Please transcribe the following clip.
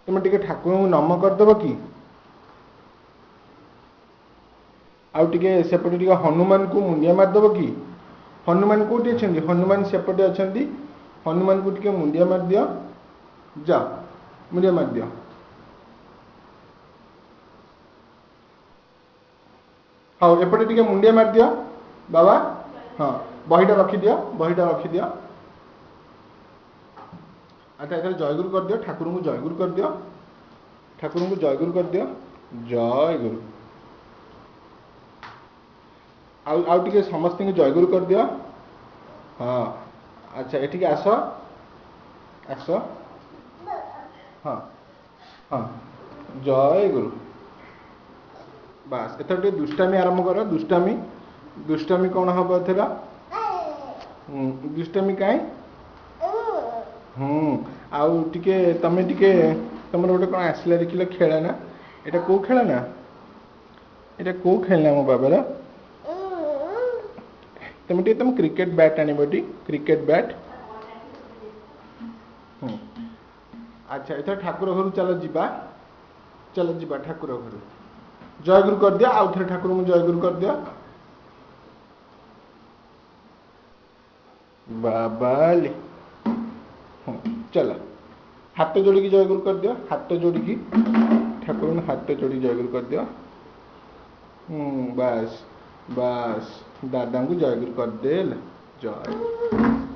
तुम टिके ठाकुर को नम करदेव कि आउ टिके सेपटे टिके हनुमान को मुंडिया मारदेव कि हनुमान कोठी अच्छा हनुमान सेपटे अच्छा हनुमान को टिके मुंडिया मार दियो जा मुंडिया मार दियो हाँ एपटे टिके मुंडिया मार दियो बाबा हाँ बहीटा रखिदियो अच्छा एथर जयगुरु कर दियो ठाकुर को जयगुरु कर दियो ठाकुर को जयगुरु कर दियो जय गुरु आउ टिके समस्त को जयगुरु कर दियो हाँ अच्छा एठिके आस आस हाँ हाँ जय गुरु बास एथर टिके दुष्टामी आरंभ कर दुष्टामी कौन हम एथर दुष्टामी कहीं आउ टिके तमे टिके तुम गोटे कौन आसला देखिल खेलना एटा कौ खेलना एटा कौ खेलना मो बाबार तुम टिके तुम क्रिकेट बैट आनबटी क्रिकेट बैट अच्छा एथर ठाकुर घर चल जीवा ठाकुर घर जयगुरु कर दिया आउ थे ठाकुर को जयगुरु कर दिया बाबाली चल हाथ जोड़ी की जयगुरु कर दिया हाथ जोड़ी की ठाकुर ने हाथ जोड़ी जयगुरु कर दिया बस बस दादा को जयगुरु कर दे जय